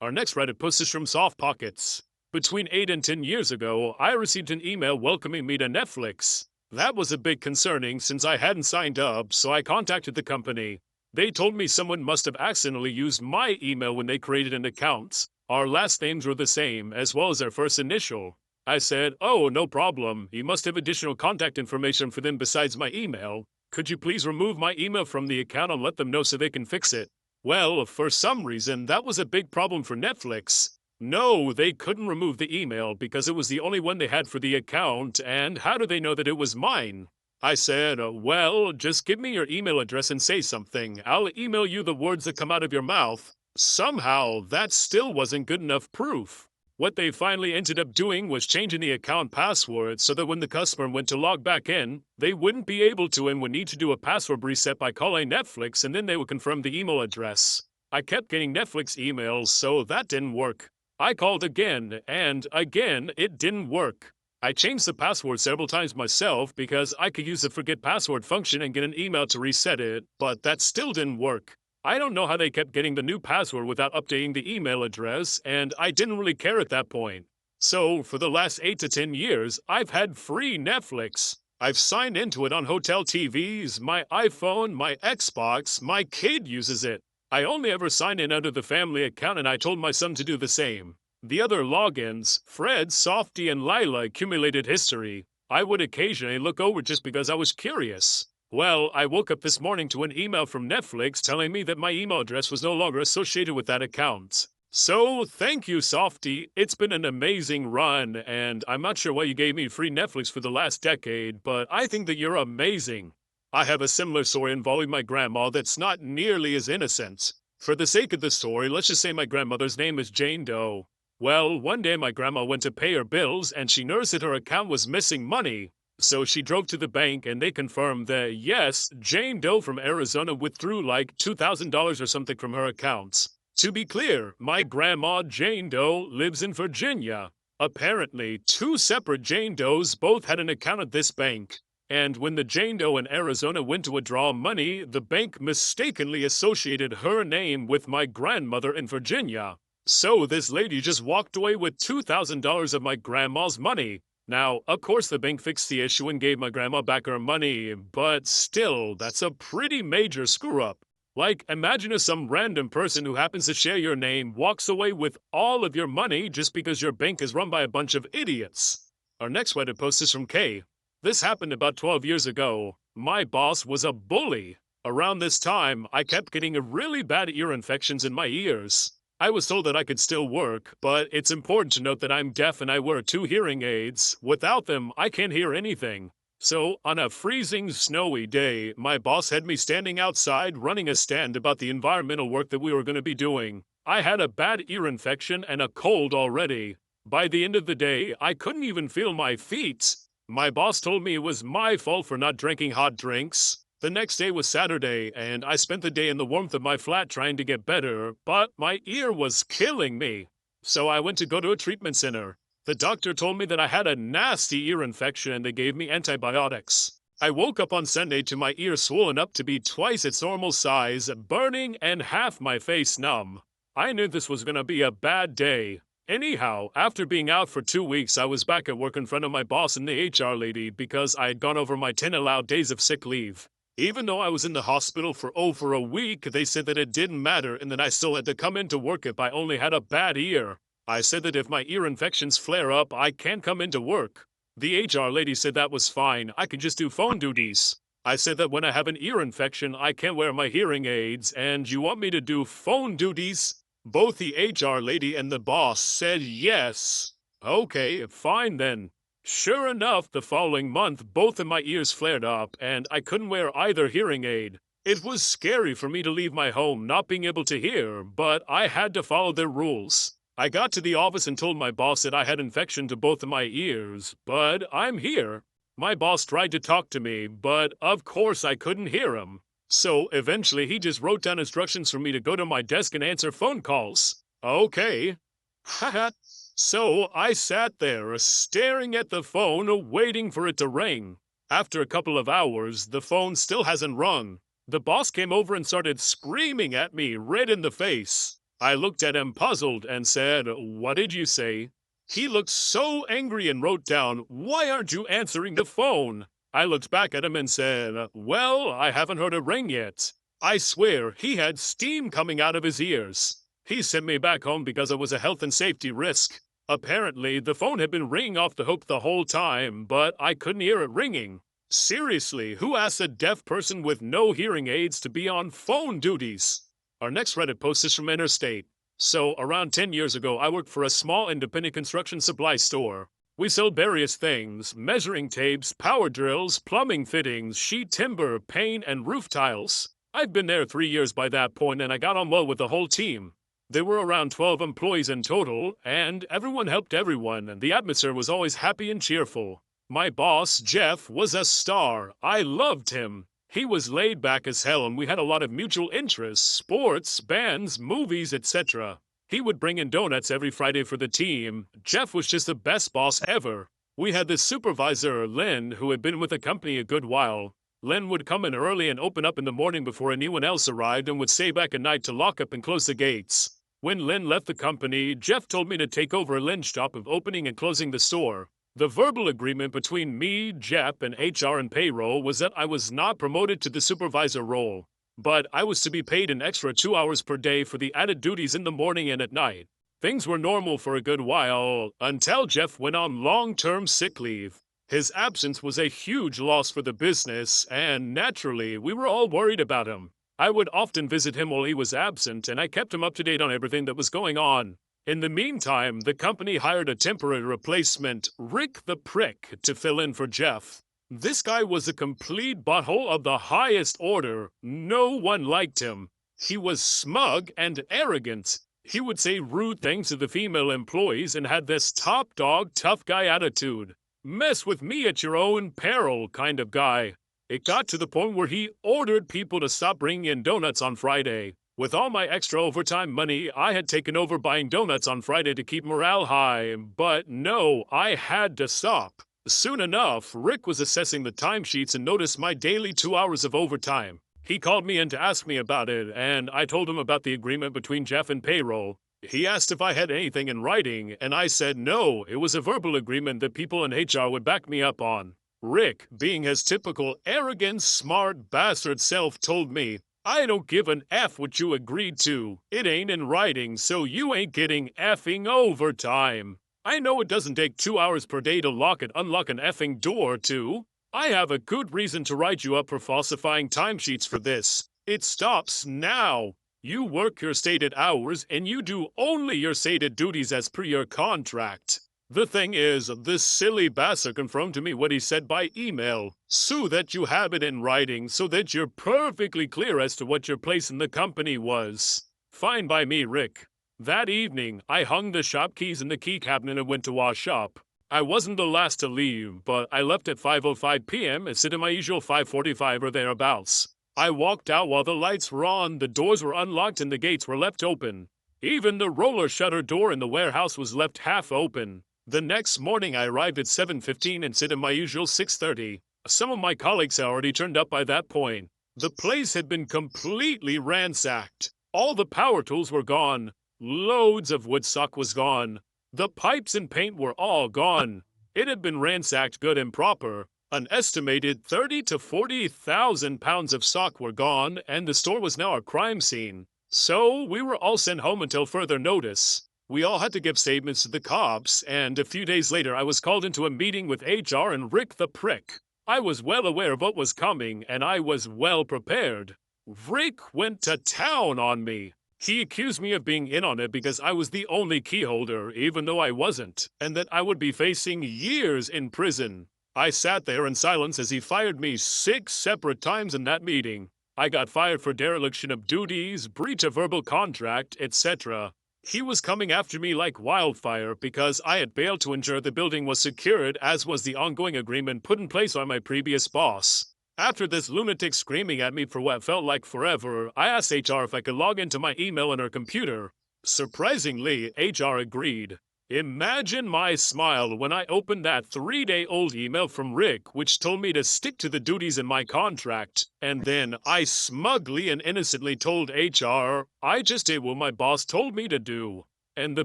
Our next Reddit post is from Soft Pockets. Between 8 and 10 years ago, I received an email welcoming me to Netflix. That was a bit concerning since I hadn't signed up, so I contacted the company. They told me someone must have accidentally used my email when they created an account. Our last names were the same, as well as our first initial. I said, "Oh, no problem. You must have additional contact information for them besides my email. Could you please remove my email from the account and let them know so they can fix it?" Well, for some reason, that was a big problem for Netflix. No, they couldn't remove the email because it was the only one they had for the account, and how do they know that it was mine? I said, well, just give me your email address and say something. I'll email you the words that come out of your mouth. Somehow, that still wasn't good enough proof. What they finally ended up doing was changing the account password so that when the customer went to log back in, they wouldn't be able to and would need to do a password reset by calling Netflix, and then they would confirm the email address. I kept getting Netflix emails, so that didn't work. I called again, and again, it didn't work. I changed the password several times myself because I could use the forget password function and get an email to reset it, but that still didn't work. I don't know how they kept getting the new password without updating the email address, and I didn't really care at that point. So, for the last 8 to 10 years, I've had free Netflix. I've signed into it on hotel TVs, my iPhone, my Xbox, my kid uses it. I only ever sign in under the family account, and I told my son to do the same. The other logins, Fred, Softy, and Lila, accumulated history. I would occasionally look over just because I was curious. Well, I woke up this morning to an email from Netflix telling me that my email address was no longer associated with that account. So, thank you, Softy. It's been an amazing run, and I'm not sure why you gave me free Netflix for the last decade, but I think that you're amazing. I have a similar story involving my grandma that's not nearly as innocent. For the sake of the story, let's just say my grandmother's name is Jane Doe. Well, one day my grandma went to pay her bills, and she noticed that her account was missing money. So she drove to the bank and they confirmed that, yes, Jane Doe from Arizona withdrew like $2,000 or something from her accounts. To be clear, my grandma Jane Doe lives in Virginia. Apparently, 2 separate Jane Does both had an account at this bank. And when the Jane Doe in Arizona went to withdraw money, the bank mistakenly associated her name with my grandmother in Virginia. So this lady just walked away with $2,000 of my grandma's money. Now, of course the bank fixed the issue and gave my grandma back her money, but still, that's a pretty major screw-up. Like, imagine if some random person who happens to share your name walks away with all of your money just because your bank is run by a bunch of idiots. Our next Reddit post is from Kay. This happened about 12 years ago. My boss was a bully. Around this time, I kept getting really bad ear infections in my ears. I was told that I could still work, but it's important to note that I'm deaf and I wear 2 hearing aids. Without them, I can't hear anything. So, on a freezing, snowy day, my boss had me standing outside running a stand about the environmental work that we were going to be doing. I had a bad ear infection and a cold already. By the end of the day, I couldn't even feel my feet. My boss told me it was my fault for not drinking hot drinks. The next day was Saturday, and I spent the day in the warmth of my flat trying to get better, but my ear was killing me. So I went to go to a treatment center. The doctor told me that I had a nasty ear infection and they gave me antibiotics. I woke up on Sunday to my ear swollen up to be twice its normal size, burning, and half my face numb. I knew this was gonna be a bad day. Anyhow, after being out for 2 weeks, I was back at work in front of my boss and the HR lady because I had gone over my 10 allowed days of sick leave. Even though I was in the hospital for over a week, they said that it didn't matter and that I still had to come into work if I only had a bad ear. I said that if my ear infections flare up, I can't come into work. The HR lady said that was fine, I could just do phone duties. I said that when I have an ear infection, I can't wear my hearing aids, and you want me to do phone duties? Both the HR lady and the boss said yes. Okay, fine then. Sure enough, the following month, both of my ears flared up, and I couldn't wear either hearing aid. It was scary for me to leave my home not being able to hear, but I had to follow their rules. I got to the office and told my boss that I had infection to both of my ears, but I'm here. My boss tried to talk to me, but of course I couldn't hear him. So eventually he just wrote down instructions for me to go to my desk and answer phone calls. Okay. Haha. So I sat there, staring at the phone, waiting for it to ring. After a couple of hours, the phone still hasn't rung. The boss came over and started screaming at me, red in the face. I looked at him puzzled and said, "What did you say?" He looked so angry and wrote down, "Why aren't you answering the phone?" I looked back at him and said, "Well, I haven't heard a ring yet." I swear he had steam coming out of his ears. He sent me back home because I was a health and safety risk. Apparently, the phone had been ringing off the hook the whole time, but I couldn't hear it ringing. Seriously, who asked a deaf person with no hearing aids to be on phone duties? Our next Reddit post is from Interstate. So, around 10 years ago, I worked for a small independent construction supply store. We sold various things: measuring tapes, power drills, plumbing fittings, sheet timber, paint, and roof tiles. I'd been there 3 years by that point, and I got on well with the whole team. There were around 12 employees in total, and everyone helped everyone, and the atmosphere was always happy and cheerful. My boss, Jeff, was a star. I loved him. He was laid back as hell, and we had a lot of mutual interests: sports, bands, movies, etc. He would bring in donuts every Friday for the team. Jeff was just the best boss ever. We had this supervisor, Lynn, who had been with the company a good while. Lynn would come in early and open up in the morning before anyone else arrived, and would stay back at night to lock up and close the gates. When Lynn left the company, Jeff told me to take over Lynn's job of opening and closing the store. The verbal agreement between me, Jeff, and HR and payroll was that I was not promoted to the supervisor role, but I was to be paid an extra 2 hours per day for the added duties in the morning and at night. Things were normal for a good while, until Jeff went on long-term sick leave. His absence was a huge loss for the business, and naturally, we were all worried about him. I would often visit him while he was absent, and I kept him up to date on everything that was going on. In the meantime, the company hired a temporary replacement, Rick the Prick, to fill in for Jeff. This guy was a complete butthole of the highest order. No one liked him. He was smug and arrogant. He would say rude things to the female employees and had this top dog, tough guy attitude. Mess with me at your own peril kind of guy. It got to the point where he ordered people to stop bringing in donuts on Friday. With all my extra overtime money, I had taken over buying donuts on Friday to keep morale high, but no, I had to stop. Soon enough, Rick was assessing the timesheets and noticed my daily 2 hours of overtime. He called me in to ask me about it, and I told him about the agreement between Jeff and payroll. He asked if I had anything in writing, and I said no, it was a verbal agreement that people in HR would back me up on. Rick, being his typical arrogant, smart bastard self, told me, "I don't give an F what you agreed to. It ain't in writing, so you ain't getting effing overtime. I know it doesn't take 2 hours per day to lock and unlock an effing door, too. I have a good reason to write you up for falsifying timesheets for this. It stops now. You work your stated hours, and you do only your stated duties as per your contract." The thing is, this silly bastard confirmed to me what he said by email, so that you have it in writing, so that you're perfectly clear as to what your place in the company was. Fine by me, Rick. That evening, I hung the shop keys in the key cabinet and went to wash up. I wasn't the last to leave, but I left at 5:05 p.m. and sit in my usual 5:45 or thereabouts. I walked out while the lights were on, the doors were unlocked, and the gates were left open. Even the roller shutter door in the warehouse was left half open. The next morning I arrived at 7:15 and sit in my usual 6:30. Some of my colleagues had already turned up by that point. The place had been completely ransacked. All the power tools were gone. Loads of wood stock was gone. The pipes and paint were all gone. It had been ransacked good and proper. An estimated 30 to 40,000 pounds of stock were gone, and the store was now a crime scene. So we were all sent home until further notice. We all had to give statements to the cops, and a few days later I was called into a meeting with HR and Rick the Prick. I was well aware of what was coming, and I was well prepared. Rick went to town on me. He accused me of being in on it because I was the only key holder, even though I wasn't, and that I would be facing years in prison. I sat there in silence as he fired me 6 separate times in that meeting. I got fired for dereliction of duties, breach of verbal contract, etc. He was coming after me like wildfire because I had failed to ensure the building was secured, as was the ongoing agreement put in place by my previous boss. After this lunatic screaming at me for what felt like forever, I asked HR if I could log into my email on her computer. Surprisingly, HR agreed. Imagine my smile when I opened that 3-day-old email from Rick, which told me to stick to the duties in my contract. And then I smugly and innocently told HR I just did what my boss told me to do. And the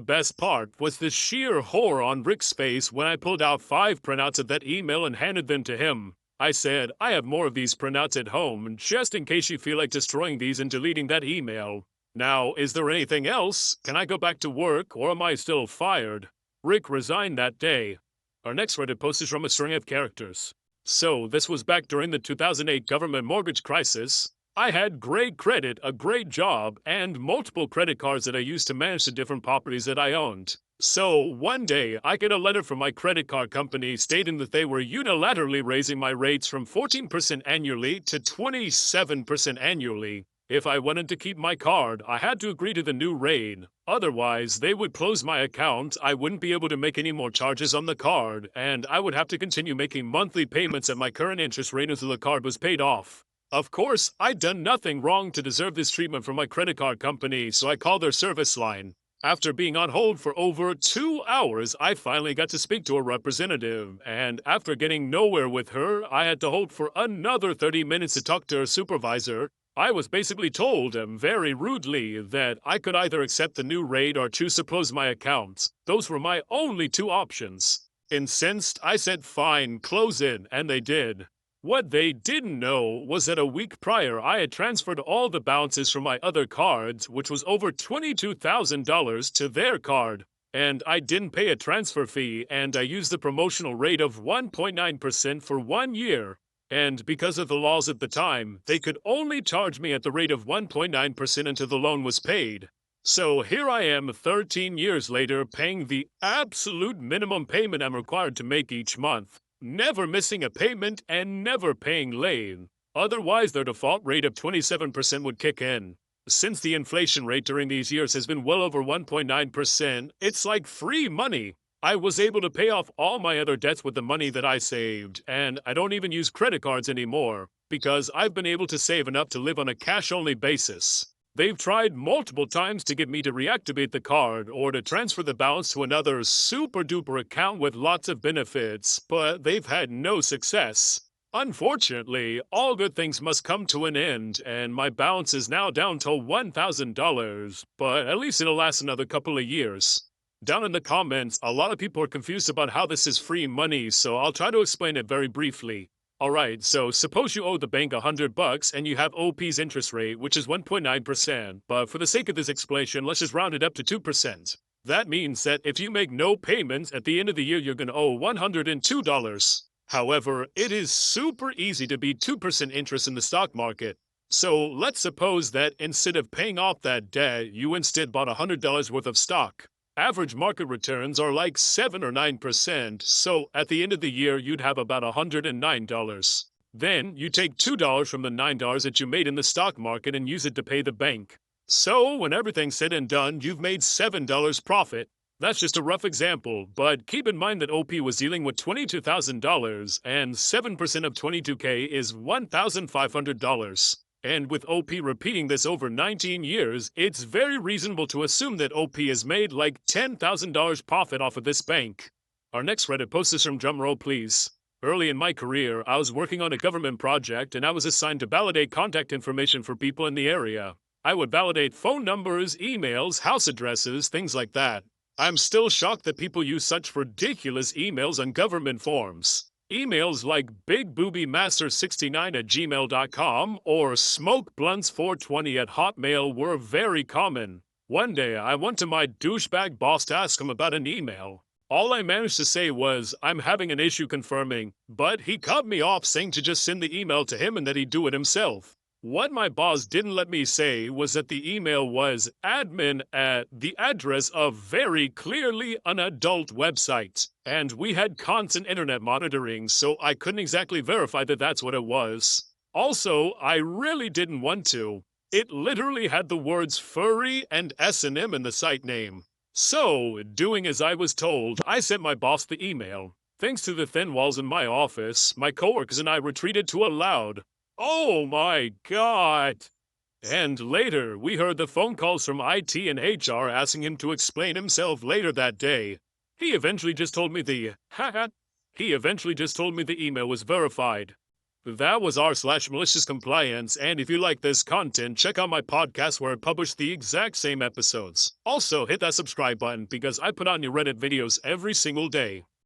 best part was the sheer horror on Rick's face when I pulled out 5 printouts of that email and handed them to him. I said, I have more of these printouts at home, just in case you feel like destroying these and deleting that email. Now, is there anything else? Can I go back to work, or am I still fired? Rick resigned that day. Our next Reddit post is from a string of characters. So, this was back during the 2008 government mortgage crisis. I had great credit, a great job, and multiple credit cards that I used to manage the different properties that I owned. So, one day, I get a letter from my credit card company stating that they were unilaterally raising my rates from 14% annually to 27% annually. If I wanted to keep my card, I had to agree to the new rate. Otherwise, they would close my account, I wouldn't be able to make any more charges on the card, and I would have to continue making monthly payments at my current interest rate until the card was paid off. Of course, I'd done nothing wrong to deserve this treatment from my credit card company, so I called their service line. After being on hold for over 2 hours, I finally got to speak to a representative, and after getting nowhere with her, I had to hold for another 30 minutes to talk to her supervisor. I was basically told, very rudely, that I could either accept the new rate or choose to close my account. Those were my only 2 options. Incensed, I said fine, close it, and they did. What they didn't know was that a week prior I had transferred all the balances from my other cards, which was over $22,000, to their card. And I didn't pay a transfer fee, and I used the promotional rate of 1.9% for 1 year. And because of the laws at the time, they could only charge me at the rate of 1.9% until the loan was paid. So here I am 13 years later paying the absolute minimum payment I'm required to make each month, never missing a payment and never paying late. Otherwise, their default rate of 27% would kick in. Since the inflation rate during these years has been well over 1.9%, it's like free money. I was able to pay off all my other debts with the money that I saved, and I don't even use credit cards anymore, because I've been able to save enough to live on a cash-only basis. They've tried multiple times to get me to reactivate the card or to transfer the balance to another super-duper account with lots of benefits, but they've had no success. Unfortunately, all good things must come to an end, and my balance is now down to $1,000, but at least it'll last another couple of years. Down in the comments, a lot of people are confused about how this is free money, so I'll try to explain it very briefly. Alright, so suppose you owe the bank $100 and you have OP's interest rate, which is 1.9%, but for the sake of this explanation, let's just round it up to 2%. That means that if you make no payments, at the end of the year you're going to owe $102. However, it is super easy to beat 2% interest in the stock market. So let's suppose that instead of paying off that debt, you instead bought $100 worth of stock. Average market returns are like 7 or 9%, so at the end of the year you'd have about $109. Then you take $2 from the $9 that you made in the stock market and use it to pay the bank. So when everything's said and done, you've made $7 profit. That's just a rough example, but keep in mind that OP was dealing with $22,000, and 7% of $22K is $1,500. And with OP repeating this over 19 years, it's very reasonable to assume that OP has made like $10,000 profit off of this bank. Our next Reddit post is from drumroll please. Early in my career, I was working on a government project and I was assigned to validate contact information for people in the area. I would validate phone numbers, emails, house addresses, things like that. I'm still shocked that people use such ridiculous emails on government forms. Emails like bigboobymaster69@gmail.com or smokeblunts420@hotmail were very common. One day, I went to my douchebag boss to ask him about an email. All I managed to say was, I'm having an issue confirming, but he cut me off saying to just send the email to him and that he'd do it himself. What my boss didn't let me say was that the email was admin at the address of very clearly an adult website. And we had constant internet monitoring, so I couldn't exactly verify that that's what it was. Also, I really didn't want to. It literally had the words furry and S&M in the site name. So, doing as I was told, I sent my boss the email. Thanks to the thin walls in my office, my coworkers and I retreated to a loud, "Oh my God!" And later, we heard the phone calls from IT and HR asking him to explain himself later that day. He eventually just told me the email was verified. That was r/malicious compliance, and if you like this content, check out my podcast where I publish the exact same episodes. Also, hit that subscribe button because I put out new Reddit videos every single day.